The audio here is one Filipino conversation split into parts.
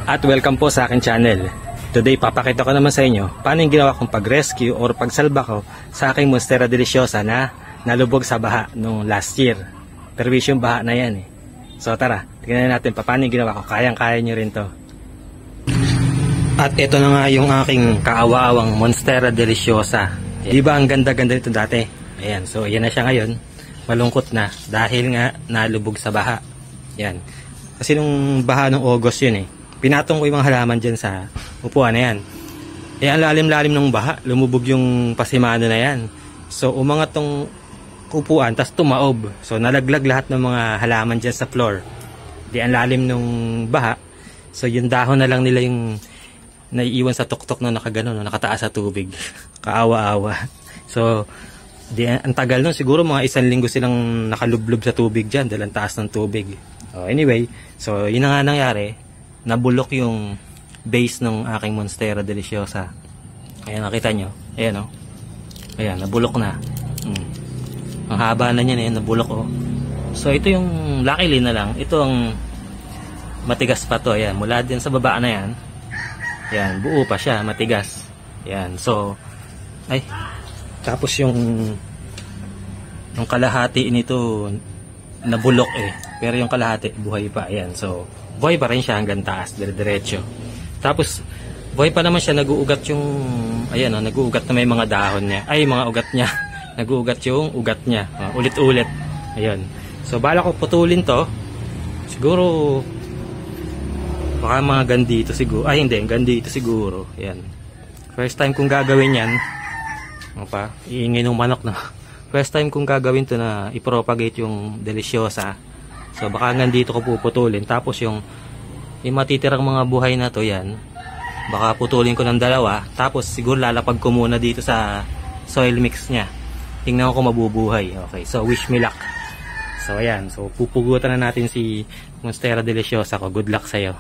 At welcome po sa akin channel. Today papakita ko naman sa inyo paano yung ginawa kong pag-rescue or pagsalba ko sa aking Monstera Deliciosa na nalubog sa baha noong last year. Perwisyo yung baha na yan eh. So tara, tingnan natin paano yung ginawa ko. Kayang-kaya nyo rin to. At ito na nga yung aking kaawa-awang Monstera Deliciosa. Diba ang ganda-ganda nito dati? Ayan, so yan na siya ngayon. Malungkot na dahil nga nalubog sa baha. Yan. Kasi nung baha ng August yun eh. Pinatong ko yung mga halaman dyan sa upuan na yan. Eh, ang lalim-lalim ng baha. Lumubog yung pasimano na yan. So, umangat tong upuan, tas tumaob. So, nalaglag lahat ng mga halaman dyan sa floor. Di, ang lalim ng baha. So, yung dahon na lang nila yung naiiwan sa tuktok na nakagano, nakataas sa tubig. Kaawa-awa. So, di, ang tagal nun. Siguro mga 1 linggo silang nakalublob sa tubig dyan dahil ang taas ng tubig. Anyway, so, yun na nga nangyari. Nabulok yung base ng aking Monstera Deliciosa. Ayan, nakita nyo. Ayan o. Ayan, nabulok na. Ang haba na niyan eh, nabulok o. So ito yung luckily na lang. Ito ang matigas pa to. Ayan, mula din sa baba na yan. Ayan, buo pa siya, matigas. Ayan, so ay, tapos yung kalahati nito nabulok eh. Pero yung kalahati buhay pa. Ayan, so buhay pa rin siya hanggang taas, dire-diretso. Tapos, buhay pa naman siya, nag-uugat yung, ayan o, nag-uugat na may mga dahon niya. Ay, mga ugat niya. Nag-uugat yung ugat niya. Ulit-ulit. Ayan. So, bala ko putulin to. Siguro, baka mga gandito siguro. Ay, hindi, gandito siguro. Ayan. First time kong gagawin yan. Ano pa? Iingay ng manok na. First time kong gagawin to na ipropagate yung Deliciosa. So baka hanggang dito ko puputulin. Tapos yung matitirang mga buhay na to yan, baka putulin ko ng 2. Tapos siguro lalapag ko muna dito sa soil mix nya. Tingnan ko kung mabubuhay. Okay, so wish me luck. So ayan, so pupugutan na natin si Monstera Deliciosa ko. Good luck sa'yo.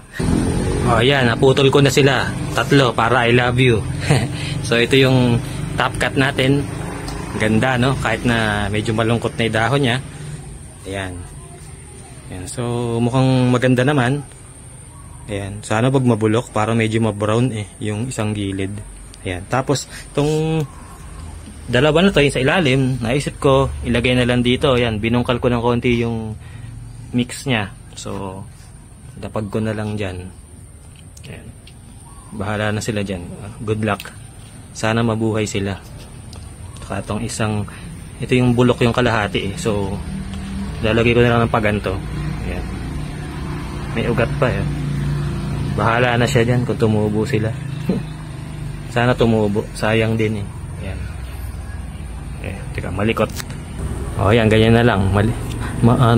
Ayan, naputol ko na sila 3 para I love you. So ito yung top cut natin. Ganda no, kahit na medyo malungkot na yung dahon nya. Ayan. Ayan, so mukhang maganda naman. Ayan, sana wag mabulok para medyo ma-brown eh yung isang gilid. Ayan, tapos itong 2 na to yung sa ilalim, naisip ko ilagay na lang dito. Ayan, binungkal ko ng konti yung mix nya. So dapag ko na lang dyan. Ayan, bahala na sila dyan. Good luck, sana mabuhay sila. Saka itong isang, ito yung bulok yung kalahati eh. So lalagay ko na lang ng paganto. Ayan. May ugat pa eh. Bahala na siya dyan kung tumubo sila. Sana tumubo. Sayang din eh. Ayan. Teka, malikot. Ayan, ganyan na lang.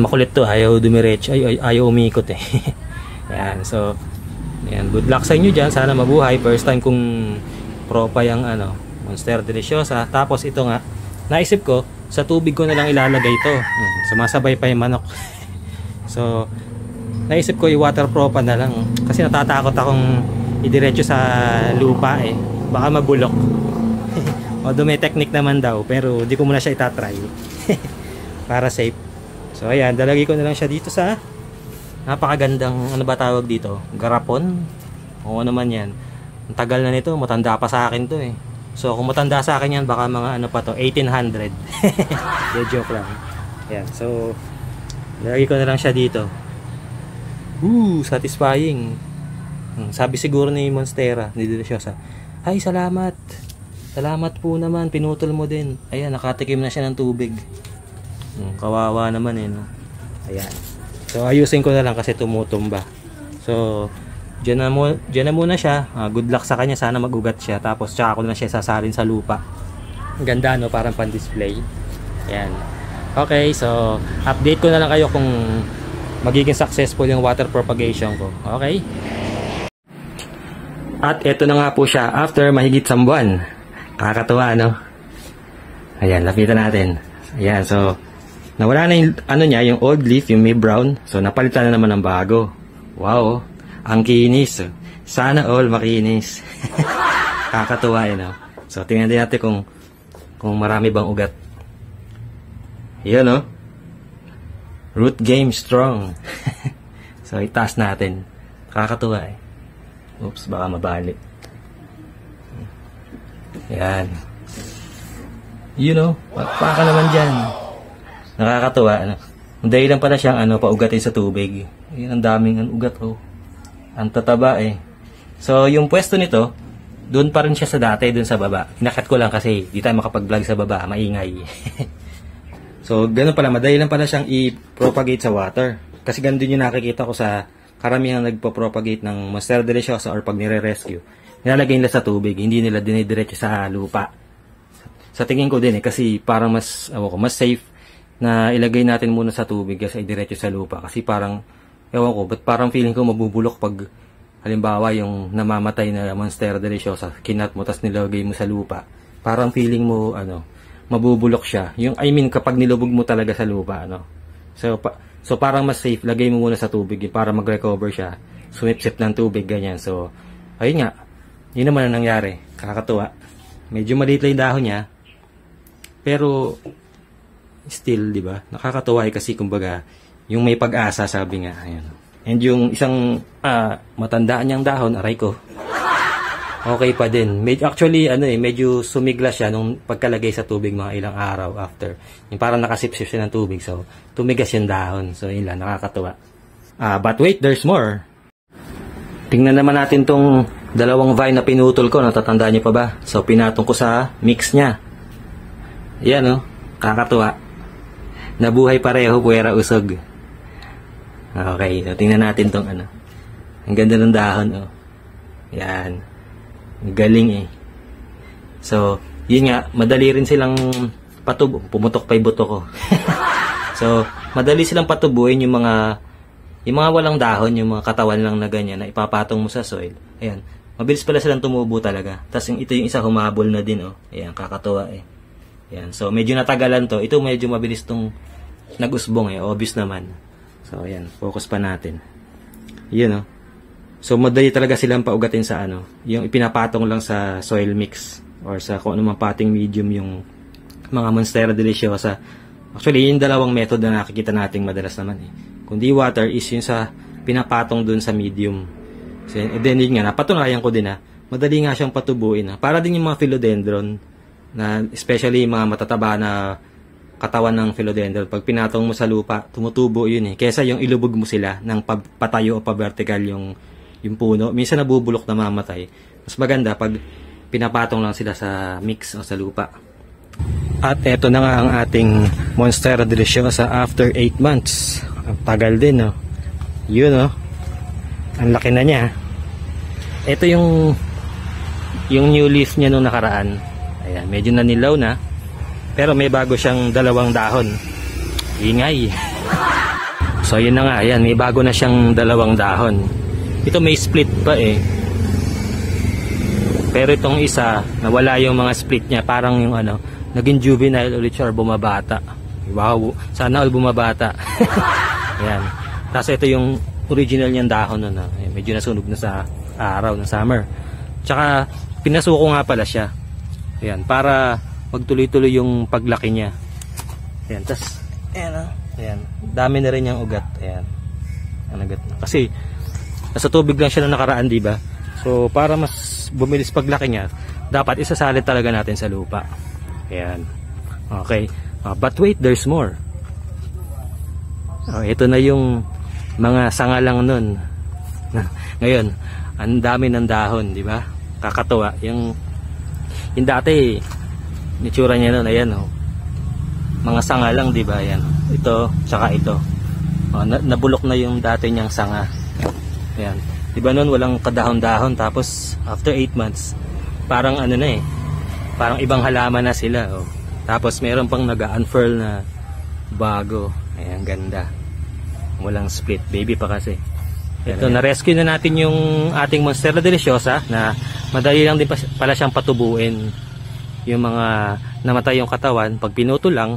Makulit to. Ayaw dumiretso. Ayaw umikot eh. Ayan, so ayan, good luck sa inyo dyan. Sana mabuhay. First time kong propa yung Monstera Deliciosa. Tapos ito nga, naisip ko, sa tubig ko na lang ilalagay ito. Sumasabay pa yung manok. So, naisip ko i-waterproof na lang. Kasi natatakot akong idiretso sa lupa eh. Baka mabulok. Although may technique naman daw, pero di ko muna siya itatry. Para safe. So, ayan, dalagay ko na lang siya dito sa napakagandang, ano ba tawag dito? Garapon? O ano man yan. Ang tagal na nito, matanda pa sa akin to eh. So kung matanda sa akin yan, baka mga ano pa to, 1800. Joke lang. Yan, so lagay ko na lang siya dito. Satisfying. Sabi siguro ni Monstera, ni Deliciosa, ay salamat. Salamat po naman, pinutol mo din. Ayan, nakatikim na siya ng tubig. Kawawa naman eh no? Ayan. So ayusin ko na lang kasi tumutumba. So Diyan na muna siya. Good luck sa kanya, sana magugat siya. Tapos tsaka ko na siya sasalin sa lupa. Ang ganda no, parang pan-display. Ayan. Okay, so update ko na lang kayo kung magiging successful yung water propagation ko. Okay? At eto na nga po siya after mahigit 1 buwan. Kakatuwa no? Ayan, lapitan natin. Ayan, so nawala na yung niya, yung old leaf, yung may brown. So napalitan na naman ng bago. Wow, ang kinis. Sana all makinis. Kakatuwa yun. So tingnan din natin kung marami bang ugat. Yun no. Root game strong. So itaas natin. Kakatuwa eh. Oops, baka mabali. Yan. You know, paka naman dyan. Nakakatuwa. Ano? Dahil lang pala siyang paugatin sa tubig. Yan, ang daming ugat. Oh. Ang tataba eh. So, yung pwesto nito, doon pa rin siya sa dati, doon sa baba. Inakat ko lang kasi di tayo makapag-vlog sa baba. Maingay. So, ganun pala. Madali lang pala siyang i-propagate sa water. Kasi ganun din yung nakikita ko sa karamihan nagpo-propagate ng Monstera Deliciosa or pag nire-rescue. Nilalagay nila sa tubig. Hindi nila dinidiretso sa lupa. Sa tingin ko din kasi parang mas safe na ilagay natin muna sa tubig kasi diretso sa lupa. Kasi parang, but parang feeling ko mabubulok pag halimbawa yung namamatay na Monstera Deliciosa, kinat mo tas nilagay mo sa lupa. Parang feeling mo, mabubulok siya. Kapag nilubog mo talaga sa lupa, So parang mas safe, lagay mo muna sa tubig para mag-recover siya. Sumipsip ng tubig, ganyan. So, ayun nga. Yun naman ang nangyari. Kakatuwa. Medyo maliit lang yung dahon niya. Pero, still, di ba? Nakakatuwa kasi kumbaga, yung may pag-asa, sabi nga. Ayun. And yung isang matandaan niyang dahon, aray ko. Okay pa din. Actually, medyo sumigla siya nung pagkalagay sa tubig mga ilang araw after. Yung parang nakasipsip siya ng tubig. So, tumigas yung dahon. So, yun lang, nakakatuwa. But wait, there's more. Tingnan naman natin tong dalawang vine na pinutol ko. Natatandaan niyo pa ba? So, pinatong ko sa mix niya. Yan, kakatuwa. Nabuhay pareho, puwera usog. Okay, so tingnan natin tong Ang ganda ng dahon, Yan. Galing eh. So, yun nga, madali rin silang pumutok pa yung buto ko. So, madali silang patubuin yung mga walang dahon, yung mga katawan lang na ganyan na ipapatong mo sa soil. Ayan. Mabilis pala silang tumubo talaga. Tapos ito yung isa humabol na din, Ayan, kakatuwa eh. Ayan. So, medyo natagalan to. Ito medyo mabilis tong nag-usbong eh. Obvious naman. So, ayan. Focus pa natin. Yun, So, madali talaga silang paugatin sa yung ipinapatong lang sa soil mix or sa kung anumang potting medium yung mga Monstera Deliciosa. Actually, yung dalawang method na nakikita natin madalas naman eh. Kundi water is yung sa pinapatong dun sa medium. So, then yun nga, napatunayan ko din madali nga siyang patubuin. Para din yung mga philodendron na especially mga matataba na katawan ng philodendron, pag pinatong mo sa lupa, tumutubo yun eh. Kesa yung ilubog mo sila ng patayo o pa-vertical yung puno. Minsan nabubulok na mamatay. Mas maganda pag pinapatong lang sila sa mix o sa lupa. At eto na nga ang ating Monstera Deliciosa after 8 months. Ang tagal din, Yun, Ang laki na niya. Ito yung new leaf niya nung nakaraan. Ayan, medyo nanilaw na. Pero may bago siyang dalawang dahon. Ingay. So, yun na nga. Ayan, may bago na siyang dalawang dahon. Ito may split pa eh. Pero itong isa, nawala yung mga split niya. Parang yung naging juvenile ulit siya or bumabata. Wow, sana all bumabata. Ayan. Tapos ito yung original niyang dahon nun. Medyo nasunog na sa araw ng summer. Tsaka, pinasuko nga pala siya. Ayan, para magtuloy-tuloy yung paglaki niya. Ayan, tas, ayan, dami na rin yung ugat. Ayan, ang ugat na. Kasi, nasa tubig lang siya na nakaraan, diba? So, para mas bumilis paglaki niya, dapat isasalit talaga natin sa lupa. Ayan. Okay. But wait, there's more. Ito na yung mga sanga lang nun. Ngayon, ang dami ng dahon, diba? Kakatuwa. Yung dati, nitsura niya nun, ayan, mga sanga lang, diba? Ayan. Ito, tsaka ito. Nabulok na yung dati niyang sanga. Ayan. Diba nun, walang kadahon-dahon. Tapos, after 8 months, parang parang ibang halaman na sila. Tapos, meron pang nag-unfurl na bago. Ayan, ganda. Walang split. Baby pa kasi. Ito, na-rescue na natin yung ating Monstera Deliciosa na madali lang din pala siyang patubuin. Yung mga namatay yung katawan, pag pinuto lang,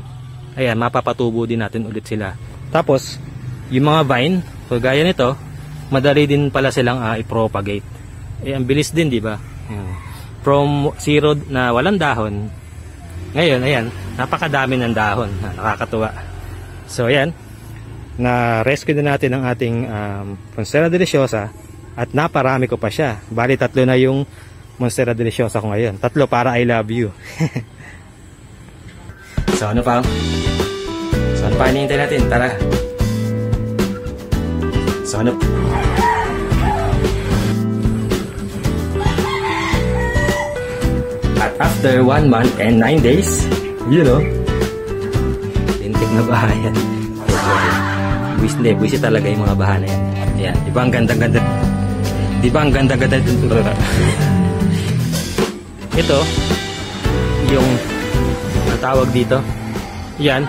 ayan, mapapatubo din natin ulit sila. Tapos, yung mga vine, kagaya nito, madali din pala silang i-propagate. Ang bilis din, di ba? From zero na walang dahon, ngayon, ayan, napakadami ng dahon. Nakakatuwa. So, ayan, na-rescue na natin ang ating Monstera Deliciosa At naparami ko pa siya. Bali 3 na yung Monstera Deliciosa ko ngayon. 3 para I love you. So ano pa? So ano pa hinihintay natin? Tara. So ano? At after 1 month and 9 days, you know, lintik na bahayan. Buwis talaga yung mga baha na yan. Ayan, di ba ang ganda-ganda? Di ba ang ganda-ganda? Ito, yung tawag dito, yan,